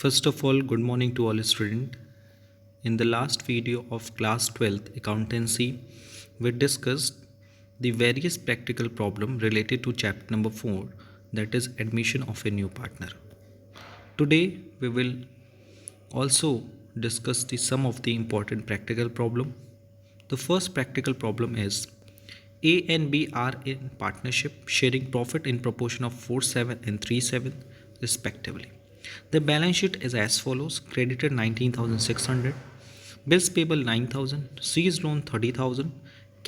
First of all, good morning to all students. In the last video of class 12th accountancy, we discussed the various practical problems related to chapter number 4, that is admission of a new partner. Today we will also discuss some of the important practical problem. The first practical problem is A and B are in partnership sharing profit in proportion of 4/7 and 3/7 respectively. The balance sheet is as follows: creditor 19,600, bills payable 9,000, seized loan 30,000,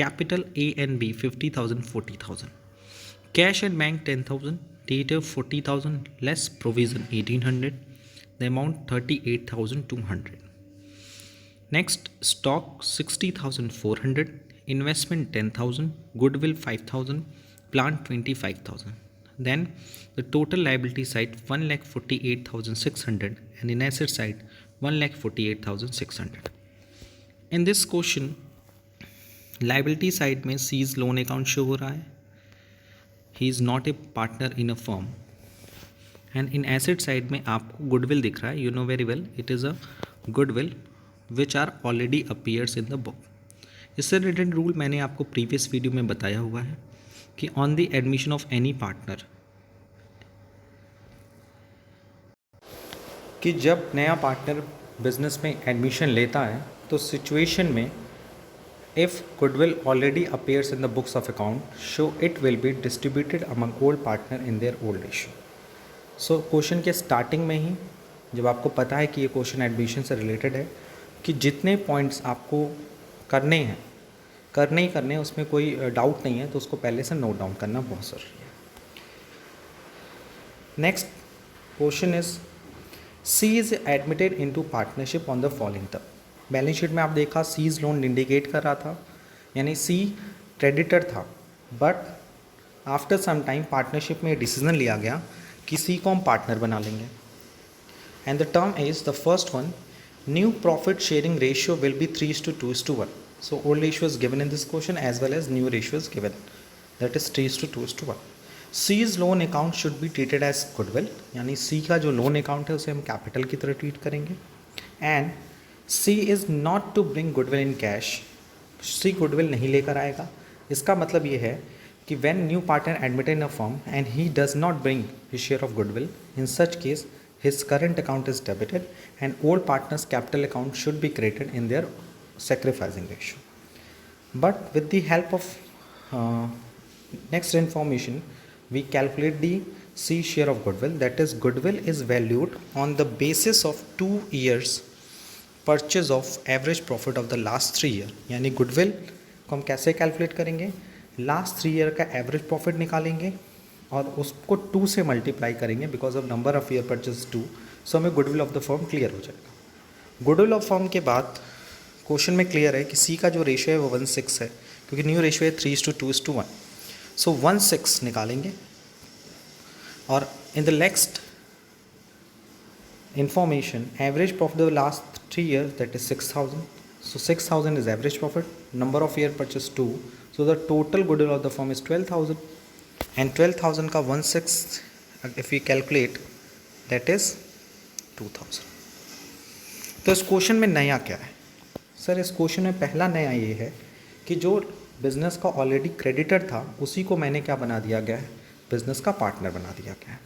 capital A and B 50,000, 40,000, cash and bank 10,000, debtor 40,000 less provision 1,800, the amount 38,200. Next, stock 60,400, investment 10,000, goodwill 5,000, plant 25,000. Then the total liability side 1,48,600 and in asset side 1,48,600. In this question, liability side में C's loan account show हो रहा है. He is not a partner in a firm. And in asset side में आपको goodwill दिख रहा है. You know very well it is a goodwill which are already appears in the book. इससे related rule मैंने आपको प्रीवियस वीडियो में बताया हुआ है कि on the admission of any partner, कि जब नया पार्टनर बिजनेस में एडमिशन लेता है तो सिचुएशन में if goodwill already appears in the books of account show it will be distributed among old partner in their old ratio. So question के starting में ही जब आपको पता है कि ये क्वेश्चन एडमिशन से रिलेटेड है कि जितने पॉइंट्स आपको करने हैं उसमें कोई डाउट नहीं है, तो उसको पहले से नोट डाउन करना बहुत ज़रूरी है. Next question is C is admitted into partnership on the following term. Balance sheet में आप देखा सीज लोन इंडिकेट कर रहा था, यानी सी क्रेडिटर था, but after some time partnership में डिसीजन लिया गया कि सी को हम पार्टनर बना लेंगे. And the term is the first one, new profit sharing ratio will be 3:2:1. So old ratio is given in this question as well as new ratio is given, that is 3:2:1. C's loan account should be treated as goodwill, यानी C का जो loan account है उसे हम capital की तरह treat करेंगे. And C is not to bring goodwill in cash. C goodwill नहीं लेकर आएगा. इसका मतलब ये है कि when new partner admitted in a firm and he does not bring his share of goodwill, in such case his current account is debited and old partner's capital account should be created in their sacrificing ratio. But with the help of next information, we calculate the C share of goodwill. That is, goodwill is valued on the basis of 2 years purchase of average profit of the last 3 year. यानी goodwill को हम कैसे calculate करेंगे, last 3 year का average profit निकालेंगे और उसको 2 से मल्टीप्लाई करेंगे because of number of year purchase 2. सो हमें goodwill of the firm clear हो जाएगा. गुडविल ऑफ फर्म के बाद क्वेश्चन में क्लियर है कि सी का जो रेशियो है वो 1:6 है, क्योंकि न्यू रेशियो है 3:2:1. सो 1:6 निकालेंगे और in the next information average profit the last 3 year that is 6,000. So 6,000 is average profit, number of year purchase 2. So the total goodwill of the firm is 12,000 and 12,000 का 1/6 if you calculate that is 2,000. तो इस question में नया क्या है sir? इस question में पहला नया ये है कि जो बिज़नेस का ऑलरेडी क्रेडिटर था उसी को मैंने क्या बना दिया गया है, बिज़नेस का पार्टनर बना दिया गया है.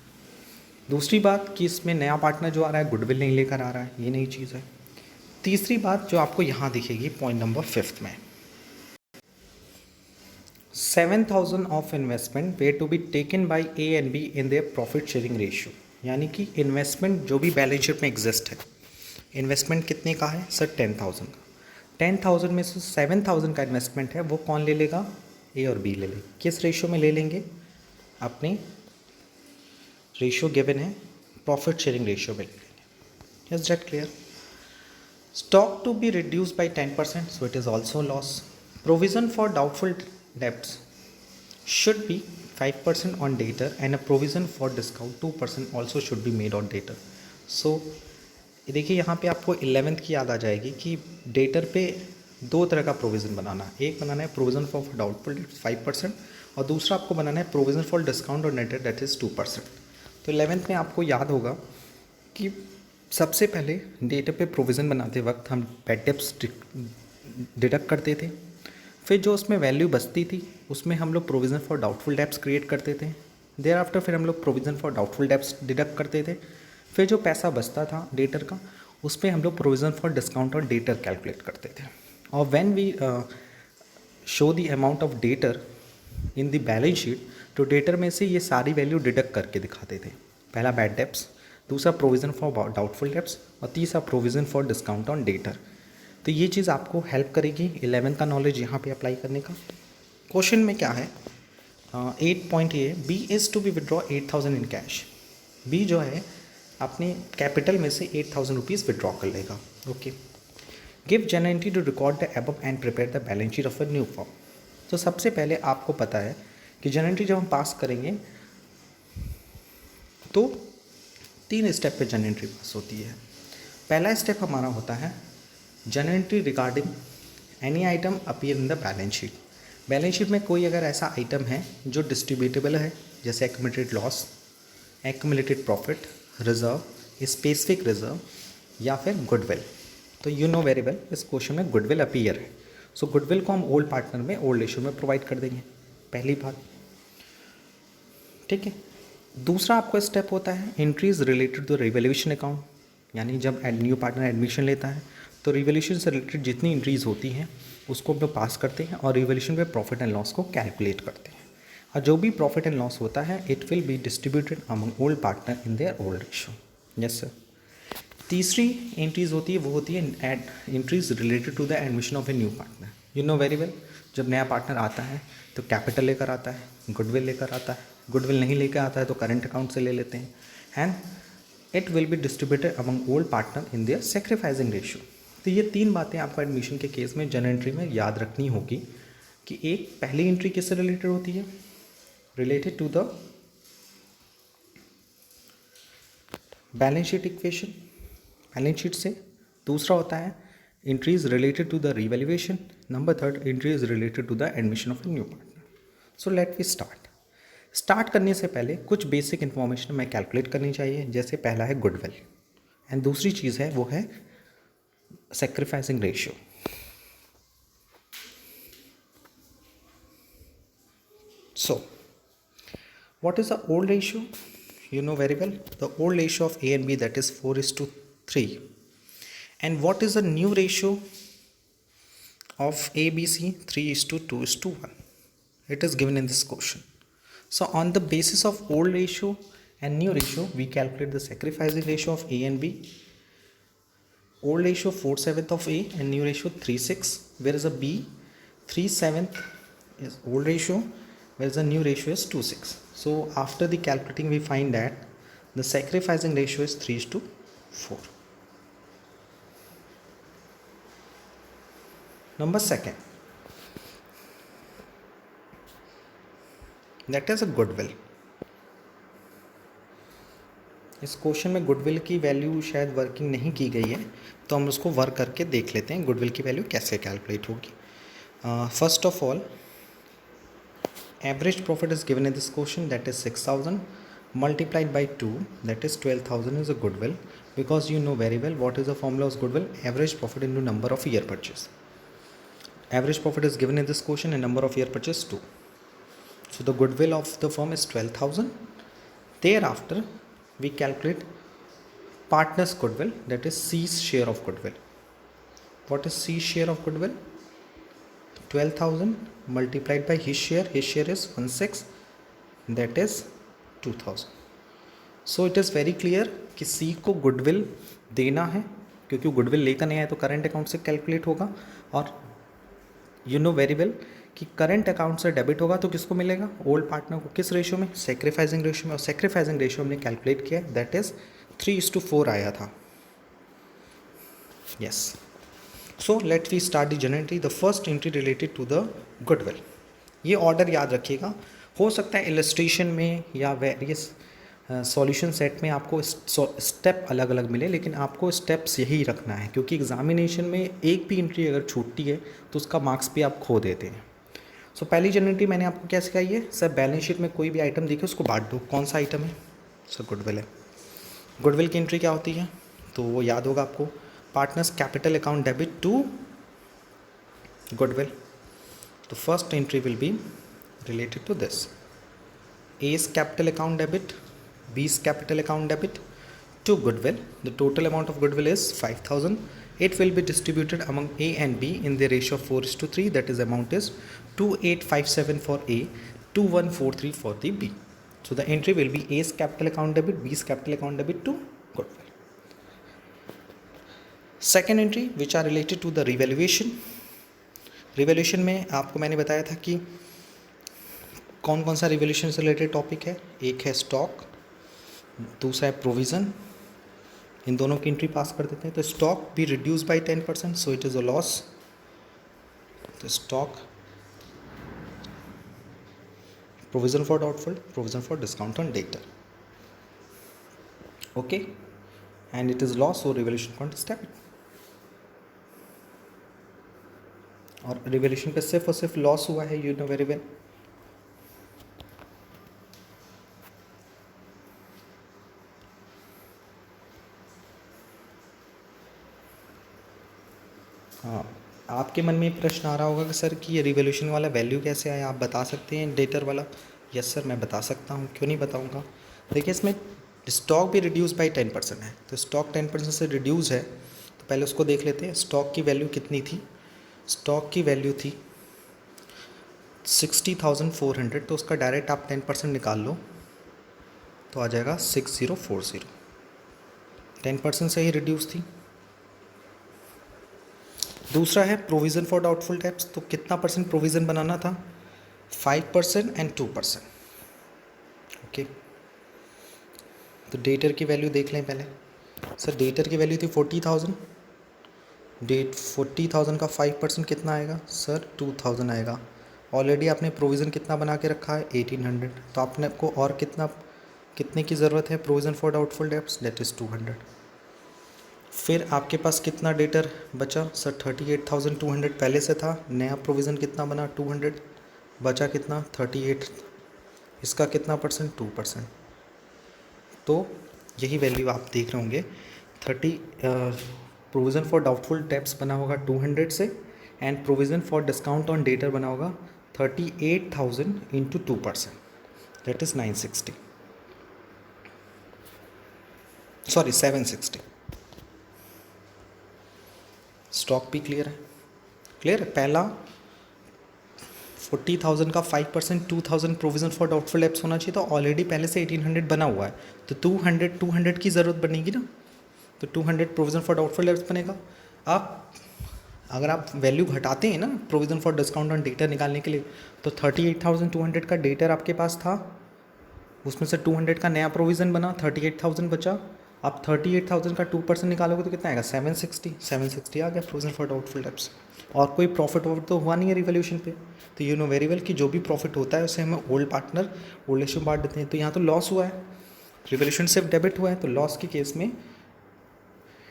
दूसरी बात कि इसमें नया पार्टनर जो आ रहा है गुडविल नहीं लेकर आ रहा है, ये नई चीज़ है. तीसरी बात जो आपको यहाँ दिखेगी पॉइंट नंबर 5 में, 7,000 of investment were to be taken by A and B in their profit sharing ratio. यानी कि इन्वेस्टमेंट जो भी बैलेंस शीट में एग्जिस्ट है, इन्वेस्टमेंट कितने का है सर? 10,000 का. 10,000 में से 7,000 का इन्वेस्टमेंट है, वो कौन ले लेगा? ए और बी ले लेंगे. किस रेशियो में ले लेंगे? अपने रेशियो गिवन है प्रॉफिट शेयरिंग रेशियो में ले लेंगे. Is that clear? Stock to be reduce by 10%, so it is also loss. Provision for doubtful debts should be 5% on debtor and a provision for discount 2% also should be made on debtor. So देखिए यहाँ पे आपको 11th की याद आ जाएगी कि debtor पे 2 तरह का प्रोविज़न बनाना है. एक बनाना है प्रोविज़न फॉर डाउटफुल 5% और दूसरा आपको बनाना है प्रोविज़न फॉर डिस्काउंट और नेटेड दैट इज़ 2%. तो 11th में आपको याद होगा कि सबसे पहले डेटा पे प्रोविज़न बनाते वक्त हम बैड डेब्ट्स डिडक्ट करते थे, फिर जो उसमें वैल्यू बचती थी उसमें हम लोग provision for doubtful debts create करते थे। देयर आफ्टर फिर हम लोग provision for doubtful debts deduct करते थे, फिर जो पैसा बचता था डेटर का उसमें हम लोग प्रोविज़न फॉर डिस्काउंट और डेटर कैलकुलेट करते थे। और when we show the amount of debtor in the balance sheet, तो डेटर में से ये सारी वैल्यू डिडक्ट करके दिखाते थे। पहला बैड डेब्ट्स, दूसरा प्रोविज़न फॉर डाउटफुल डेब्ट्स और तीसरा provision for discount on debtor. तो ये चीज़ आपको हेल्प करेगी 11 का नॉलेज यहाँ पे अप्लाई करने का। क्वेश्चन में क्या है 8.a, B is to be withdraw 8,000 in cash. B जो है अपने कैपिटल में से 8,000 रुपीज़ विड्रॉ कर लेगा। Okay, give general entry to record the above and prepare the balance sheet of a new form. तो सबसे पहले आपको पता है कि जनरल एंट्री जब हम पास करेंगे तो 3 स्टेप पे जनरल एंट्री पास होती है। पहला स्टेप हमारा होता है general entry regarding any item appear in the balance sheet. Balance sheet में कोई अगर ऐसा आइटम है जो डिस्ट्रीब्यूटेबल है, जैसे accumulated loss, accumulated profit, reserve, specific reserve या फिर गुडविल। तो यू नो वेरी वेल इस क्वेश्चन में गुडविल अपीयर है। सो गुडविल को हम ओल्ड पार्टनर में ओल्ड रेशियो में प्रोवाइड कर देंगे, पहली बात। ठीक है, दूसरा आपका स्टेप होता है entries related to revaluation account, यानी जब न्यू पार्टनर एडमिशन लेता है तो रिवैल्यूएशन से रिलेटेड जितनी एंट्रीज होती हैं उसको हम लोग पास करते हैं और रिवैल्यूएशन पे प्रॉफिट एंड लॉस को कैलकुलेट करते हैं। और जो भी प्रॉफिट एंड लॉस होता है it will be distributed among old partner in their old ratio. Yes sir. तीसरी एंट्रीज होती है वो होती है entries related to the admission of a new partner. You know very well, जब नया पार्टनर आता है तो कैपिटल लेकर आता है, गुडविल लेकर आता है, गुडविल नहीं लेकर आता है तो करंट अकाउंट से ले लेते हैं, and it will be distributed among old partner in there sacrificing ratio. तो ये 3 बातें आपको एडमिशन के केस में जनरल एंट्री में याद रखनी होगी कि एक पहली एंट्री किससे रिलेटेड होती है, related to the balance sheet equation, balance sheet से। दूसरा होता है entries related to the revaluation. Number 3 entries related to the admission of a new partner. So let we start करने से पहले कुछ बेसिक इन्फॉर्मेशन मैं कैलकुलेट करनी चाहिए। जैसे पहला है गुडविल एंड दूसरी चीज़ है वो है sacrificing ratio. So what is the old ratio? You know very well the old ratio of A and B, that is 4:3. And what is the new ratio of ABC? 3:2:1. It is given in this question. So on the basis of old ratio and new ratio we calculate the sacrificing ratio of A and B. Old ratio 4/7 of A and new ratio 3/6, whereas a B 3/7 is old ratio, whereas the new ratio is 2/6. So after the calculating we find that the sacrificing ratio is 3:4. Number 2, that is a goodwill. इस question में goodwill की value शायद working नहीं की गई है, तो हम उसको वर्क करके देख लेते हैं गुडविल की वैल्यू कैसे कैलकुलेट होगी। First of all average profit is given in this question, that is 6,000 multiplied by 2, that is 12,000 is a goodwill, because you know very well what is the formula of goodwill, average profit into number of year purchase. Average profit is given in this question and number of year purchase 2. So the goodwill of the firm is 12,000. Thereafter we calculate partner's goodwill, that is C's share of goodwill. What is C's share of goodwill? 12,000 multiplied by his share is 1/6, that is 2,000. So it is very clear कि C को goodwill देना है, क्योंकि goodwill लेकर नहीं आया तो current account से कैलकुलेट होगा, और यू नो वेरी वेल कि करंट अकाउंट से डेबिट होगा तो किसको मिलेगा, ओल्ड पार्टनर को। किस रेशियो में, सैक्रिफाइसिंग रेशियो में, और सैक्रिफाइसिंग रेशियो हमने कैलकुलेट किया, दैट इज 3:4 आया था। Yes, so let we start the general entry. The first entry related to the goodwill. ये ऑर्डर याद रखिएगा, हो सकता है इलस्ट्रेशन में या वेरियस सॉल्यूशन सेट में आपको स्टेप अलग अलग मिले, लेकिन आपको स्टेप्स यही रखना है, क्योंकि एग्जामिनेशन में एक भी एंट्री अगर छूटती है तो उसका मार्क्स भी आप खो देते हैं। सो पहली जनरल एंट्री मैंने आपको क्या सिखाई है, सर बैलेंस शीट में कोई भी आइटम देखे उसको बांट दो। कौन सा आइटम है, सर गुडविल है। गुडविल की एंट्री क्या होती है, तो वो याद होगा आपको, partners capital account debit to goodwill. तो first entry will be related to this. A's capital account debit, B's capital account debit to goodwill. The total amount of goodwill is 5,000. It will be distributed among A and B in the ratio of 4:3. That is, amount is 2857 for A, 2143 for the B. So the entry will be A's capital account debit, B's capital account debit to goodwill. Second entry, which are related to the revaluation. Revaluation में आपको मैंने बताया था कि कौन कौन सा revolution से रिलेटेड टॉपिक है. एक है स्टॉक, दूसरा है प्रोविज़न. इन दोनों की एंट्री पास कर देते हैं. तो स्टॉक भी reduce by 10%, so it is a loss. तो stock, provision for doubtful, provision for discount on debtor. Okay, and it is loss, so revaluation account is debit. और रिवोल्यूशन पे सिर्फ और सिर्फ लॉस हुआ है, यू नो वेरी वेल. हाँ, आपके मन में प्रश्न आ रहा होगा कि सर कि ये रिवोल्यूशन वाला वैल्यू कैसे आया, आप बता सकते हैं डेटर वाला. यस सर, मैं बता सकता हूँ, क्यों नहीं बताऊँगा. देखिए, इसमें स्टॉक भी रिड्यूस बाय 10% है. तो स्टॉक 10% से रिड्यूस है, तो पहले उसको देख लेते हैं. स्टॉक की वैल्यू कितनी थी? स्टॉक की वैल्यू थी 60,400. तो उसका डायरेक्ट आप 10% निकाल लो तो आ जाएगा 6040. 10% से ही रिड्यूस थी. दूसरा है प्रोविज़न फॉर डाउटफुल डेब्ट्स. तो कितना परसेंट प्रोविज़न बनाना था? 5% एंड 2%. ओके, तो डेटर की वैल्यू देख लें पहले. सर डेटर की वैल्यू थी 40,000. 40,000 का 5% कितना आएगा? सर 2,000 आएगा. ऑलरेडी आपने प्रोविज़न कितना बना के रखा है? 1800. तो आपने आपको और कितने की ज़रूरत है provision for doubtful debts? That is 200. फिर आपके पास कितना डेटर बचा? सर 38,200 पहले से था. नया प्रोविज़न कितना बना? 200. बचा कितना? 38. इसका कितना परसेंट? 2%. तो यही वैल्यू आप देख रहे होंगे. प्रोविज़न फॉर डाउटफुल डेब्ट्स बना होगा 200 से, and provision for discount on debtor बना होगा 38,000 into 2%. That is 960. Sorry 760. Stock भी क्लियर है? क्लियर है. पहला 40,000 का 5% 2,000 प्रोविज़न फॉर डाउटफुल डेब्ट्स होना चाहिए. तो ऑलरेडी पहले से 1800 बना हुआ है, तो 200 की ज़रूरत बनेगी ना. तो 200 प्रोविज़न फॉर डाउटफुल डेब्ट्स बनेगा. आप अगर आप वैल्यू घटाते हैं ना provision for discount on debtor निकालने के लिए, तो 38,200 का डेटर आपके पास था, उसमें से 200 का नया प्रोविज़न बना, 38,000 बचा. आप 38,000 का 2% निकालोगे तो कितना आएगा? 760 आ गया प्रोविज़न फॉर डाउटफुल डेब्ट्स. और कोई प्रॉफिट वॉफिट तो हुआ नहीं है रिवोल्यूशन पे. तो यू नो वेरी वेल कि जो भी प्रॉफिट होता है उसे हमें ओल्ड पार्टनर ओल्ड इशू बांट देते हैं. तो यहाँ तो लॉस हुआ है, रिवोल्यूशन सिर्फ डेबिट हुआ है. तो लॉस के केस में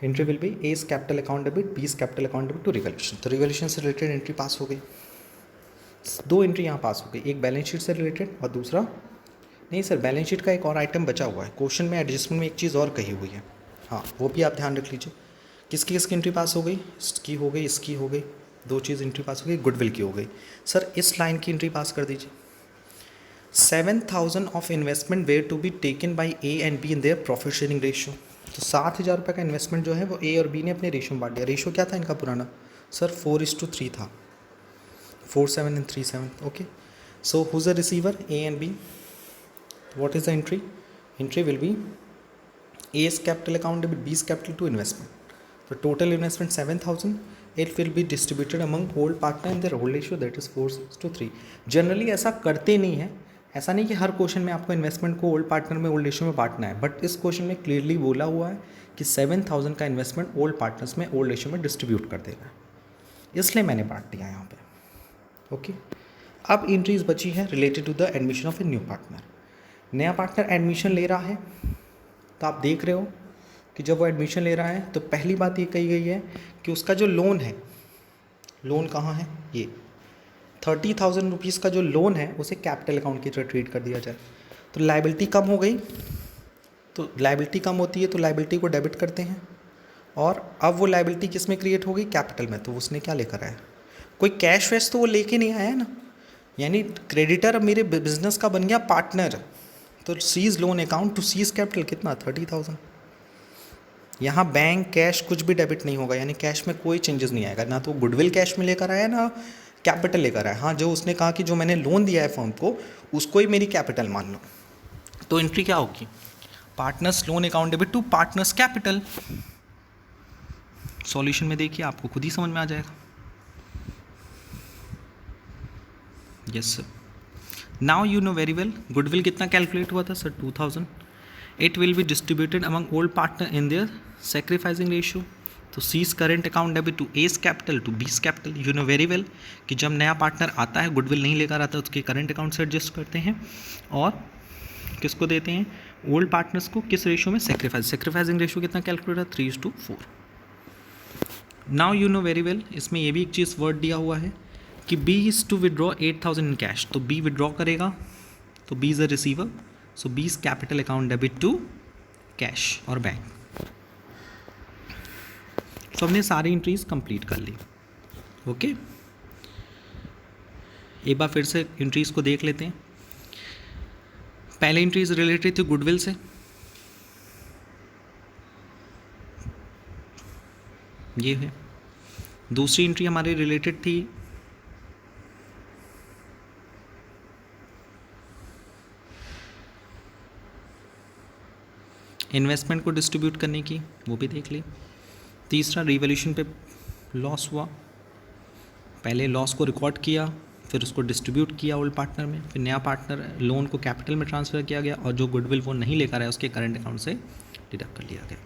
entry will be as capital account debit, B's capital account debit to revolution. तो रिवोल्यूशन से रिलेटेड एंट्री पास हो गई. 2 एंट्री यहाँ पास हो गई, एक बैलेंस शीट से रिलेटेड और दूसरा नहीं. सर बैलेंस शीट का एक और आइटम बचा हुआ है. क्वेश्चन में एडजस्टमेंट में एक चीज़ और कही हुई है. हाँ, वो भी आप ध्यान रख लीजिए. किसकी एंट्री पास हो गई? इसकी हो गई, इसकी हो गई. 2 चीज़ एंट्री पास हो गई. गुडविल की हो गई. सर इस लाइन की एंट्री पास कर दीजिए. 7,000 of investment were to be taken by A and B in their profit sharing ratio. तो 7,000 रुपये का इन्वेस्टमेंट जो है वो ए और बी ने अपने रेशियो में बांट दिया. रेशियो क्या था इनका पुराना? सर 4:3 था. 4/7 and 3/7. Okay, so who is the receiver? A and B. What is the entry? Entry will be A's capital account debit, B's capital to investment. So total investment 7,000. It will be distributed among old partner in their old ratio, that is 4:3. Generally ऐसा करते नहीं है. ऐसा नहीं कि हर question में आपको investment को ओल्ड पार्टनर में ओल्ड रेशियो में बांटना है, बट इस क्वेश्चन में क्लियरली बोला हुआ है कि 7,000 का इन्वेस्टमेंट ओल्ड पार्टनर्स में ओल्ड रेशियो में डिस्ट्रीब्यूट कर देगा, इसलिए मैंने बांट दिया यहाँ पे. ओके, अब एंट्रीज बची है related to the admission of a new partner. नया पार्टनर एडमिशन ले रहा है, तो आप देख रहे हो कि जब वो एडमिशन ले रहा है तो पहली बात ये कही गई है कि उसका जो लोन है, लोन कहाँ है? ये 30,000 रुपीज़ का जो लोन है उसे कैपिटल अकाउंट की तरह ट्रीट कर दिया जाए. तो लायबिलिटी कम हो गई. तो लायबिलिटी कम होती है तो लायबिलिटी को डेबिट करते हैं. और अब वो लाइबिलिटी किस में क्रिएट हो गई, कैपिटल में। तो उसने क्या लेकर आया, कोई कैश वैश तो वो लेके नहीं आया ना, यानी क्रेडिटर अब मेरे बिजनेस का बन गया पार्टनर। तो C's loan account to C's capital कितना, 30,000। यहाँ बैंक कैश कुछ भी डेबिट नहीं होगा, यानी कैश में कोई चेंजेस नहीं आएगा, ना तो गुडविल कैश में लेकर आया ना कैपिटल लेकर आया। हाँ, जो उसने कहा कि जो मैंने लोन दिया है फर्म को उसको ही मेरी कैपिटल मान लो। तो एंट्री क्या होगी, partners loan account debit to partners capital. Solution में देखिए आपको खुद ही समझ में आ जाएगा। Yes sir, now you know very well goodwill कितना कैलकुलेट हुआ था sir, 2000। It will be distributed among old partner in their sacrificing ratio. तो C's current account debit to A's capital to B's capital. You know very well कि जब नया partner आता है goodwill नहीं लेकर आता, उसके करेंट अकाउंट से एडजस्ट करते हैं और किसको देते हैं, ओल्ड पार्टनर्स को। किस रेशियो में, सेक्रीफाइसिंग रेशियो कितना कैलकुलेट है, 3:4। Now you know very well, इसमें ये भी एक चीज़ वर्ड दिया हुआ है कि B is to withdraw 8,000 in cash. तो बी विड्रॉ करेगा, तो B is a receiver, so B is capital account debit to cash और बैंक। तो हमने सारी एंट्रीज कंप्लीट कर ली। ओके, एक बार फिर से एंट्रीज को देख लेते हैं। पहले एंट्रीज रिलेटेड थी गुडविल से, ये है। दूसरी एंट्री हमारी रिलेटेड थी इन्वेस्टमेंट को डिस्ट्रीब्यूट करने की, वो भी देख ली। तीसरा रिवॉल्यूशन पे लॉस हुआ, पहले लॉस को रिकॉर्ड किया, फिर उसको डिस्ट्रीब्यूट किया ओल्ड पार्टनर में, फिर नया पार्टनर लोन को कैपिटल में ट्रांसफ़र किया गया और जो गुडविल वो नहीं लेकर आया उसके करंट अकाउंट से डिडक्ट कर लिया गया।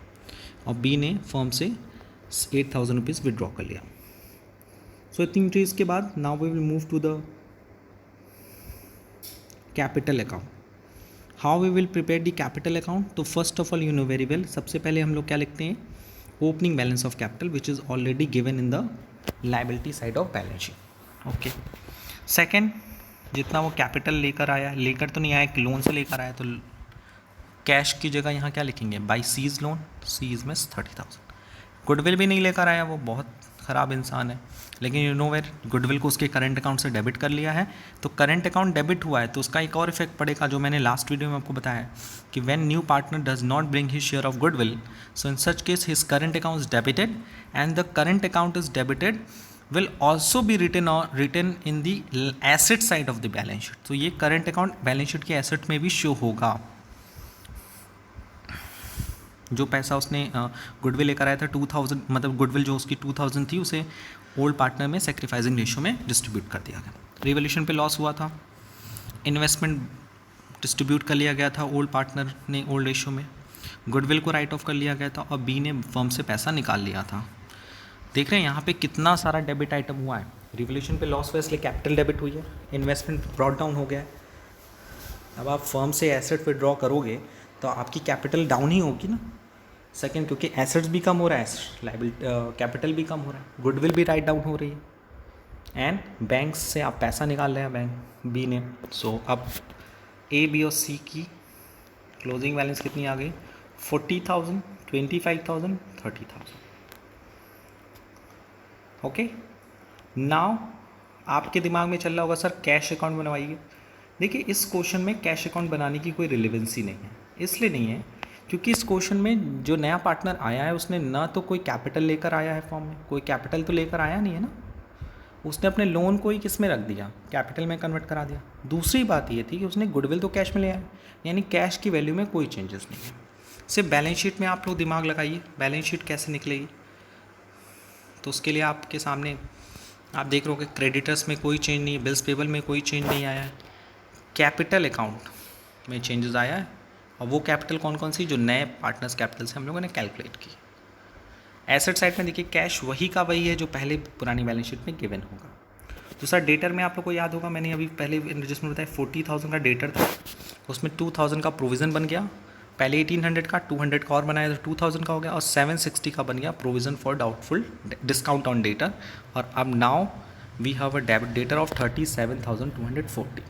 और बी ने फर्म से 8,000 रुपीज़ विड्रॉ कर लिया। सो इतनी एंट्रीज के बाद now we will move to the capital account. How we will prepare the capital account. तो first of all you know very well, सबसे पहले हम लोग क्या लिखते हैं, opening balance of capital which is already given in the liability side of balance sheet. Okay, second, जितना वो कैपिटल लेकर आया, लेकर तो नहीं आया, एक लोन से लेकर आया, तो कैश की जगह यहाँ क्या लिखेंगे, बाई सीज लोन, सीज में 30,000। गुडविल भी नहीं लेकर आया, वो बहुत ख़राब इंसान है, लेकिन यू नो वेर गुडविल को उसके करंट अकाउंट से डेबिट कर लिया है। तो करंट अकाउंट डेबिट हुआ है तो उसका एक और इफेक्ट पड़ेगा जो मैंने लास्ट वीडियो में आपको बताया कि when new partner does not bring his share of goodwill, so in such case his current account is debited and the current account is debited will also be written in the asset side of the balance sheet। तो ये current account balance sheet के asset में भी show होगा। जो पैसा उसने goodwill लेकर आया था 2000, मतलब गुडविल जो उसकी 2000 थी उसे ओल्ड पार्टनर में सेक्रीफाइसिंग रेशियो में डिस्ट्रीब्यूट कर दिया गया। रिवॉल्यूशन पे लॉस हुआ था, इन्वेस्टमेंट डिस्ट्रीब्यूट कर लिया गया था ओल्ड पार्टनर ने ओल्ड रेशियो में, गुडविल को राइट ऑफ कर लिया गया था और बी ने फर्म से पैसा निकाल लिया था। देख रहे हैं यहाँ पे कितना सारा डेबिट आइटम हुआ है। रिवॉल्यूशन पे लॉस हुआ इसलिए कैपिटल डेबिट हुई है, इन्वेस्टमेंट ब्रॉट डाउन हो गया है। अब आप फर्म से एसेट विड्रॉ करोगे तो आपकी कैपिटल डाउन ही होगी ना। सेकंड, क्योंकि एसेट्स भी कम हो रहा है, लाइबिलिटी कैपिटल भी कम हो रहा है, गुडविल भी राइट डाउन हो रही है एंड बैंक से आप पैसा निकाल रहे हैं बैंक बी ने। सो अब ए बी और सी की क्लोजिंग बैलेंस कितनी आ गई, 40,000, 25,000, 30,000। ओके, नाउ आपके दिमाग में चल रहा होगा सर कैश अकाउंट बनवाइए। देखिए इस क्वेश्चन में कैश अकाउंट बनाने की कोई रिलेवेंसी नहीं है, इसलिए नहीं है क्योंकि इस क्वेश्चन में जो नया पार्टनर आया है उसने ना तो कोई कैपिटल लेकर आया है फॉर्म में, कोई कैपिटल तो लेकर आया नहीं है ना, उसने अपने लोन को ही किस में रख दिया, कैपिटल में कन्वर्ट करा दिया। दूसरी बात ये थी कि उसने गुडविल तो कैश में ले आया, यानी कैश की वैल्यू में कोई चेंजेस नहीं है। सिर्फ बैलेंस शीट में आप लोग दिमाग लगाइए, बैलेंस शीट कैसे निकलेगी। तो उसके लिए आपके सामने आप देख रहे हो कि क्रेडिटर्स में कोई चेंज नहीं है, बिल्स पेबल में कोई चेंज नहीं आया है, कैपिटल अकाउंट में चेंजेस आया है और वो कैपिटल कौन कौन सी, जो नए पार्टनर्स कैपिटल से हम लोगों ने कैलकुलेट की। एसेट साइड में देखिए कैश वही का वही है जो पहले पुरानी बैलेंस शीट में गिवन होगा। दूसरा डेटर में आप लोग को याद होगा, मैंने अभी पहले जिसमें बताया 40,000 का डेटर था, उसमें 2,000 का प्रोविज़न बन गया, पहले 1800 का 200 का और बनाया तो 2000 का हो गया और 760 का बन गया provision for doubtful discount on debtor. और अब now we have a debit debtor of 37,240।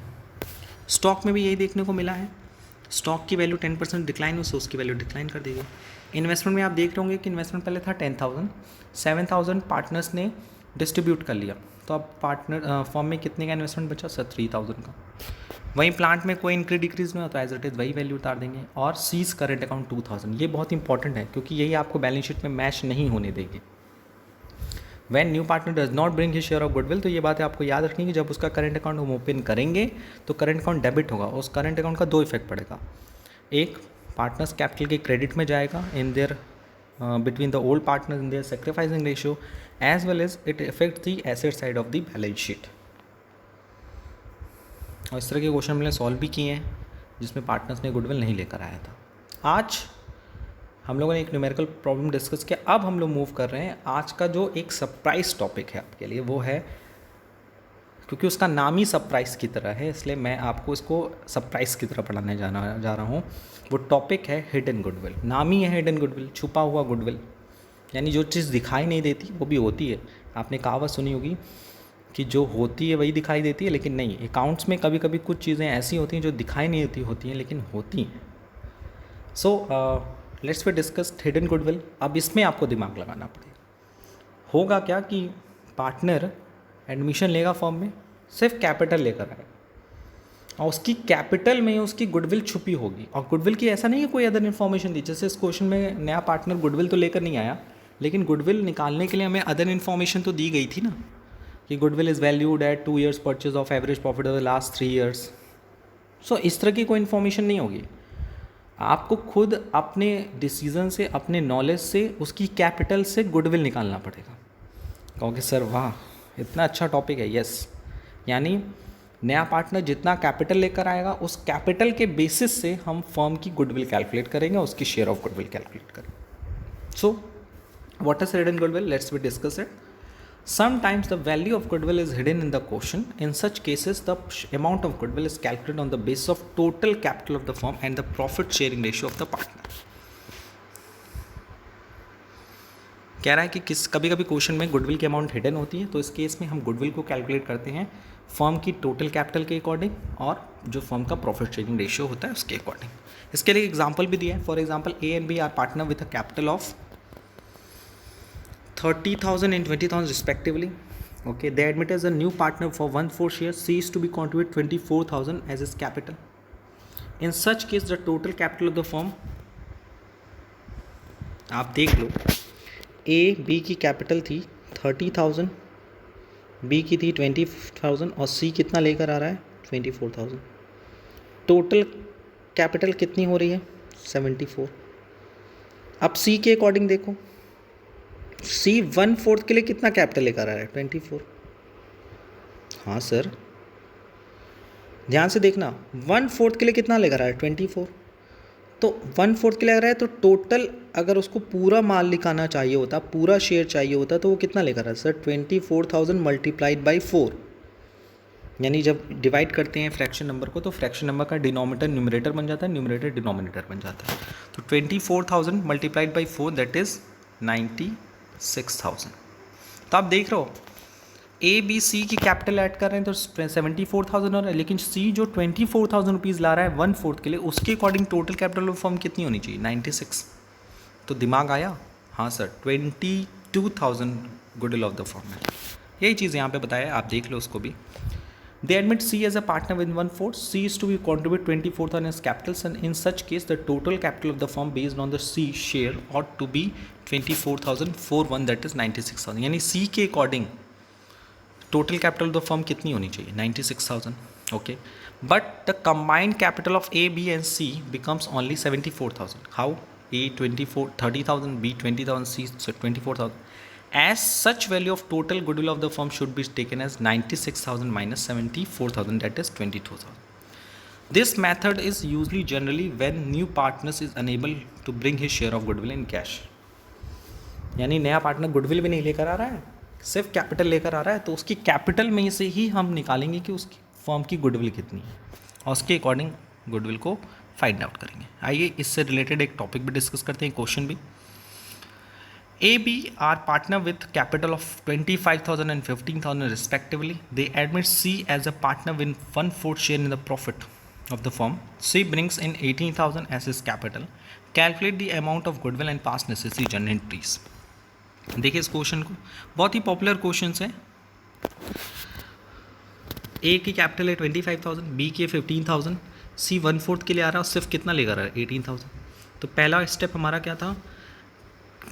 Stock में भी यही देखने को मिला है, स्टॉक की वैल्यू 10% डिक्लाइन हुई, सो उसकी वैल्यू डिक्लाइन कर दी गई। इन्वेस्टमेंट में आप देख रहे होंगे कि इन्वेस्टमेंट पहले था 10,000, 7,000 पार्टनर्स ने डिस्ट्रीब्यूट कर लिया, तो अब पार्टनर फॉर्म में कितने का इन्वेस्टमेंट बचा सर? 3,000 का। वहीं प्लांट में कोई इंक्रीज डिक्रीज नहीं होता, एज इट इज़ वही वैल्यू उतार देंगे। और सीज करंट अकाउंट 2,000, ये बहुत इंपॉर्टेंट है क्योंकि यही आपको बैलेंस शीट में मैच नहीं होने देगी। When new partner does not bring his share of goodwill, तो ये बात है आपको याद रखनी कि जब उसका करंट अकाउंट हम ओपन करेंगे तो करंट अकाउंट डेबिट होगा। उस करंट अकाउंट का दो इफेक्ट पड़ेगा, एक पार्टनर्स कैपिटल के क्रेडिट में जाएगा in their between the old partner in their sacrificing ratio, as well as it effect the asset side of the balance sheet. और इस तरह के क्वेश्चन हमने सॉल्व भी किए हैं जिसमें पार्टनर्स ने गुडविल नहीं लेकर आया था। आज हम लोगों ने एक न्यूमेरिकल प्रॉब्लम डिस्कस किया, अब हम लोग मूव कर रहे हैं आज का जो एक सरप्राइज टॉपिक है आपके लिए, वो है, क्योंकि उसका नाम ही सरप्राइज की तरह है इसलिए मैं आपको इसको सरप्राइज की तरह पढ़ाने जा रहा हूँ। वो टॉपिक है हिडन गुडविल। नाम ही है हिडन गुडविल, छुपा हुआ गुडविल, यानी जो चीज़ दिखाई नहीं देती वो भी होती है। आपने कहावत सुनी होगी कि जो होती है वही दिखाई देती है, लेकिन नहीं, अकाउंट्स में कभी कभी कुछ चीज़ें ऐसी होती हैं जो दिखाई नहीं देती होती हैं लेकिन होती हैं। So let's we discuss hidden goodwill. अब इसमें आपको दिमाग लगाना पड़ेगा। होगा क्या कि पार्टनर एडमिशन लेगा फॉर्म में, सिर्फ कैपिटल लेकर आएगा और उसकी कैपिटल में उसकी गुडविल छुपी होगी। और गुडविल की ऐसा नहीं है कोई अदर इन्फॉर्मेशन दी, जैसे इस क्वेश्चन में नया पार्टनर गुडविल तो लेकर नहीं आया, लेकिन गुडविल निकालने के लिए हमें अदर इन्फॉर्मेशन तो दी गई थी ना, कि goodwill is valued at 2 years purchase of average profit of the last 3 years। सो इस तरह की कोई इन्फॉर्मेशन नहीं होगी। आपको खुद अपने डिसीजन से, अपने नॉलेज से, उसकी कैपिटल से गुडविल निकालना पड़ेगा। कहोगे सर वाह इतना अच्छा टॉपिक है। यस, यानी नया पार्टनर जितना कैपिटल लेकर आएगा उस कैपिटल के बेसिस से हम फर्म की गुडविल कैलकुलेट करेंगे, उसकी शेयर ऑफ गुडविल कैलकुलेट करेंगे। So what is hidden goodwill? Let's we discuss it. Sometimes the value of goodwill is hidden in the quotient. In such cases, the amount of goodwill is calculated on the basis of total capital of the firm and the profit sharing ratio of the partner. कह रहा है कि कभी कभी question में goodwill की amount hidden होती है, तो इस केस में हम गुडविल को कैलकुलेट करते हैं फर्म की टोटल कैपिटल के अकॉर्डिंग और जो फर्म का प्रॉफिट शेयरिंग रेशियो होता है उसके अकॉर्डिंग। इसके लिए एग्जाम्पल भी दिया है। For example, A and B are partner with a capital of 30,000 and 20,000 respectively. Okay, they admit as a new partner for 1/4 share. C is to be contribute 24,000 as his capital. In such case, the total capital of the firm, आप देख लो, A B की capital थी 30,000, B की थी 20,000 और C कितना लेकर आ रहा है 24,000। टोटल कैपिटल कितनी हो रही है 74। अब C के अकॉर्डिंग देखो, C 1/4 के लिए कितना कैपिटल लेकर आ रहा है 24। हाँ सर, ध्यान से देखना, 1/4 के लिए कितना लेकर आ रहा है 24। तो 1/4 के लिए आ रहा है तो टोटल अगर उसको पूरा माल निकालना चाहिए होता, पूरा शेयर चाहिए होता, तो वो कितना लेकर आ रहा है सर 24,000 मल्टीप्लाइड बाई 4। यानी जब डिवाइड करते हैं फ्रैक्शन नंबर को, तो फ्रैक्शन नंबर का डिनोमिनेटर न्यूमरेटर बन जाता है, न्यूमरेटर डिनोमिनेटर बन जाता है। तो 24,000 मल्टीप्लाइड बाई 4 दैट इज़ 96,000। तो आप देख रहे हो ए बी सी की कैपिटल ऐड कर रहे हैं तो 74,000 हो रहा है, लेकिन सी जो 24,000 रुपीज़ ला रहा है 1/4 के लिए, उसके according total capital of firm कितनी होनी चाहिए 96। तो दिमाग आया? हाँ sir, 22,000 goodwill of the firm है। यही चीज़ यहाँ पे बताया है, आप देख लो उसको भी। They admit C as a partner with 1/4. C is to be contribute 24,000 as capital, and in such case, the total capital of the firm based on the C share ought to be 24,041, that is 96,000. यानी C के according total capital of the firm कितनी होनी चाहिए 96,000. Okay, but the combined capital of A, B and C becomes only 74,000. How? A 30,000, B 20,000, C 24,000. As such, value of total goodwill of the firm should be taken as 96,000 minus 74,000, that is 22,000. This method is usually generally when new partners is unable to bring his share of goodwill in cash. यानी नया partner goodwill भी नहीं लेकर आ रहा है, सिर्फ capital लेकर आ रहा है, तो उसकी कैपिटल में से ही हम निकालेंगे कि उसकी फर्म की गुडविल कितनी है और उसके अकॉर्डिंग गुडविल को फाइंड आउट करेंगे। आइए इससे रिलेटेड एक टॉपिक भी डिस्कस करते हैं, क्वेश्चन भी। A, B are partner with capital of 25,000 and 15,000 respectively. They admit C as a partner with 1/4 share in the profit of the firm. C brings in 18,000 as his capital. Calculate the amount of goodwill and past necessary journal entries. देखिए इस question को, बहुत ही popular question है। ए की capital है 25,000, B की 15,000, सी 1/4 के लिए आ रहा है, सिर्फ कितना लेकर आ रहा है 18,000। तो पहला स्टेप हमारा क्या था,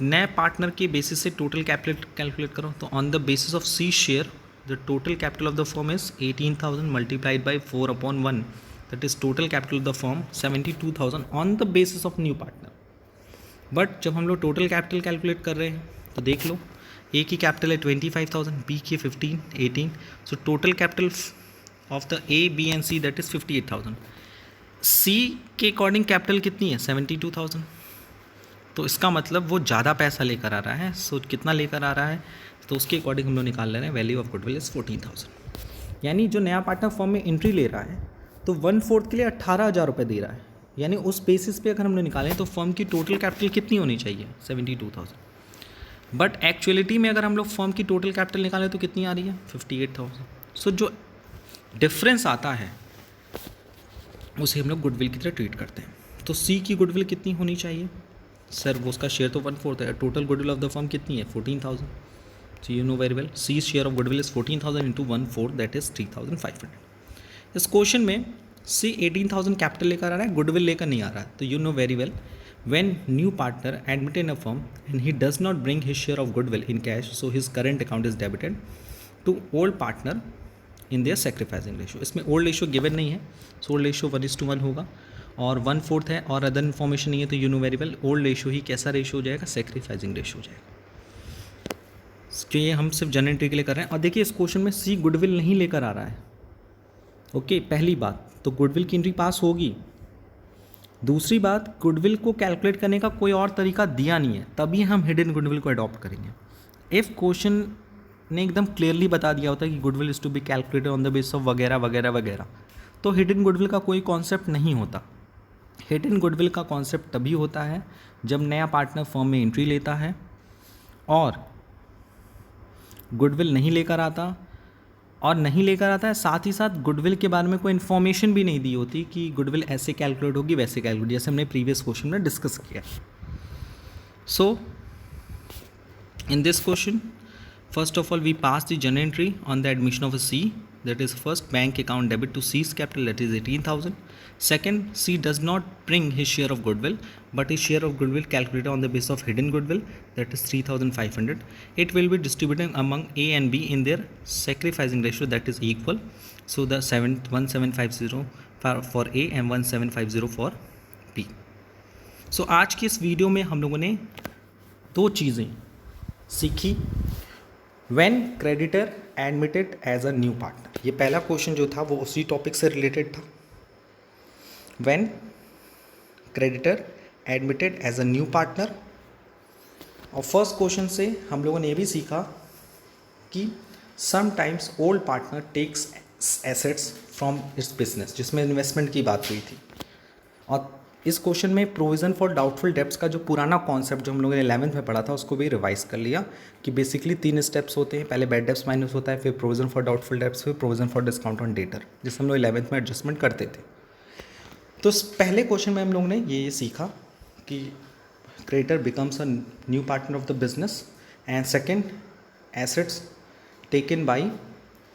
नए पार्टनर के बेसिस से टोटल कैपिटल कैलकुलेट करो। तो on the basis of C share the total capital of the firm is 18,000 multiplied by 4/1, that is total capital of the firm 72,000 on the basis of new partner. But जब हम लोग total capital calculate कर रहे हैं तो देख लो, ए की capital है 25,000, बी की 18, so total capital of the A B and C that is 58,000। C के अकॉर्डिंग कैपिटल कितनी है 72,000, तो इसका मतलब वो ज़्यादा पैसा लेकर आ रहा है। सो कितना लेकर आ रहा है, तो उसके अकॉर्डिंग हम लोग निकाल ले रहे हैं वैल्यू ऑफ गुडविल इज़ 14,000। यानी जो नया पार्टनर फर्म में एंट्री ले रहा है तो 1/4 के लिए 18,000 रुपये दे रहा है। यानी उस बेसिस पे अगर हम लोग निकालें तो फर्म की टोटल कैपिटल कितनी होनी चाहिए 72,000। बट एक्चुअलिटी में अगर हम लोग फर्म की टोटल कैपिटल निकालें तो कितनी आ रही है 58,000। सो जो डिफरेंस आता है उसे हम लोग गुडविल की तरह ट्रीट करते हैं। तो सी की गुडविल कितनी होनी चाहिए सर, वो उसका शेयर तो 1/4 है, total goodwill of the firm कितनी है 14,000। So you know very well C share of goodwill is 14,000 into 1/4 that is 3,500। इस क्वेश्चन में सी 18,000 कैपिटल लेकर आ रहा है, गुडविल लेकर नहीं आ रहा है। तो you know very well when new partner admitted in a firm and he does not bring his share of goodwill in cash, so his current account is debited to old partner in their sacrificing ratio। इसमें old ratio given नहीं है, so old ratio 1:1 होगा और 1/4 है और other information नहीं है। तो you know very well old ratio ही कैसा रेशियो हो जाएगा सेक्रीफाइसिंग रेशियो हो जाएगा। तो ये हम सिर्फ जनरल एंट्री के लिए कर रहे हैं। और देखिए इस क्वेश्चन में सी गुडविल नहीं लेकर आ रहा है। ओके पहली बात तो गुडविल की एंट्री पास होगी। दूसरी बात, गुडविल को कैलकुलेट करने का कोई और तरीका दिया नहीं है, तभी हम हिडन गुडविल को अडॉप्ट करेंगे। इफ़ क्वेश्चन ने एकदम क्लियरली बता दिया होता है कि goodwill is to be calculated on the basis of वगैरह वगैरह वगैरह, तो हिडन गुडविल का कोई कॉन्सेप्ट नहीं होता। हिडन गुडविल का कॉन्सेप्ट तभी होता है जब नया पार्टनर फर्म में एंट्री लेता है और गुडविल नहीं लेकर आता, और नहीं लेकर आता है साथ ही साथ गुडविल के बारे में कोई इन्फॉर्मेशन भी नहीं दी होती कि गुडविल ऐसे कैलकुलेट होगी वैसे कैलकुलेट, जैसे हमने प्रीवियस क्वेश्चन में डिस्कस किया। So in this question first of all we pass the general entry on the admission of a C, that is first bank account debit to C's capital, that is 18,000. Second, C does not bring his share of goodwill, but his share of goodwill calculated on the basis of hidden goodwill, that is 3,500. It will be distributed among A and B in their sacrificing ratio, that is equal. So the 1750 for A and 1750 for B. So आज की इस video में हम लोगों ने दो चीज़ें सीखी। When creditor admitted as a new partner, ये पहला क्वेश्चन जो था वो उसी टॉपिक से रिलेटेड था। When creditor admitted as a new partner, और फर्स्ट क्वेश्चन से हम लोगों ने ये भी सीखा कि sometimes old partner takes assets from its business, जिसमें इन्वेस्टमेंट की बात हुई थी। और इस क्वेश्चन में प्रोविज़न फॉर डाउटफुल डेब्ट्स का जो पुराना कॉन्सेप्ट जो हम लोगों ने 11th में पढ़ा था उसको भी रिवाइज कर लिया कि बेसिकली 3 स्टेप्स होते हैं, पहले बैड डेब्ट्स माइनस होता है, फिर प्रोविज़न फॉर डाउटफुल डेब्ट्स, फिर provision for discount on debtor, जिससे हम लोग 11th में एडजस्टमेंट करते थे। तो पहले क्वेश्चन में हम लोगों ने ये सीखा कि creditor becomes a new partner of the business, and second assets taken by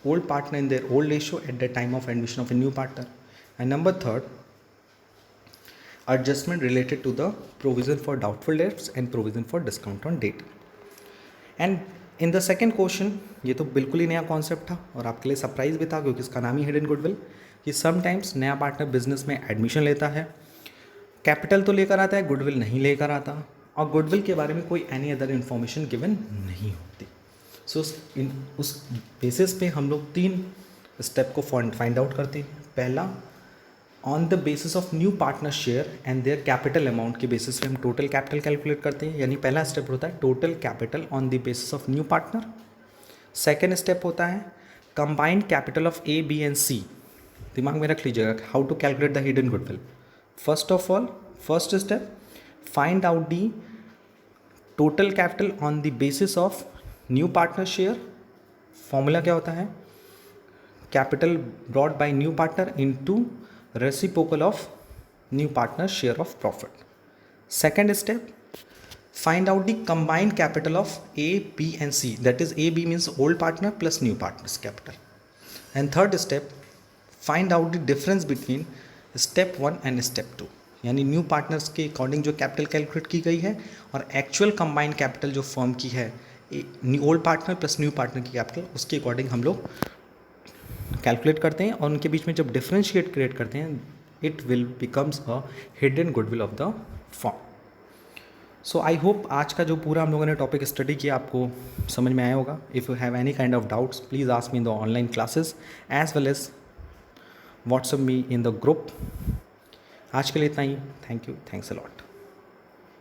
old partner in their old ratio at the time of admission of a new partner, and number third adjustment related to the provision for doubtful debts and provision for discount on date. And in the second question, ये तो बिल्कुल ही नया concept था और आपके लिए surprise भी था क्योंकि इसका नाम ही हिडन गुडविल, कि समटाइम्स नया पार्टनर बिजनेस में एडमिशन लेता है, कैपिटल तो लेकर आता है, गुडविल नहीं लेकर आता, और गुडविल के बारे में कोई एनी अदर इन्फॉर्मेशन गिवन नहीं होती। सो उस बेसिस पे हम लोग 3 स्टेप को फाइंड आउट करते हैं। पहला, on the basis of new partner share and their capital amount के बेसिस पे हम टोटल कैपिटल कैलकुलेट करते हैं, यानी पहला स्टेप होता है total capital on the basis of new partner. Second step होता है combined capital of A B and C. दिमाग में रख लीजिएगा how to calculate the hidden goodwill. First of all first step, find out the total capital on the basis of new partner share. Formula क्या होता है, capital brought by new partner into reciprocal of new partner share of profit. Second step, find out the combined capital of A, B and C. That is A, B means old partner plus new partner's capital. And third step, find out the difference between step 1 and step 2. यानी new partners के according जो capital calculate की गई है और actual combined capital जो firm की है old partner plus new partner की कैपिटल, उसके अकॉर्डिंग हम लोग कैलकुलेट करते हैं और उनके बीच में जब डिफरेंशिएट क्रिएट करते हैं it will becomes a hidden goodwill of the firm. So I hope आज का जो पूरा हम लोगों ने टॉपिक स्टडी किया आपको समझ में आया होगा. If you have any kind of doubts please ask me in the online classes as well as WhatsApp me in the group. आज के लिए इतना ही. Thank you. Thanks a lot.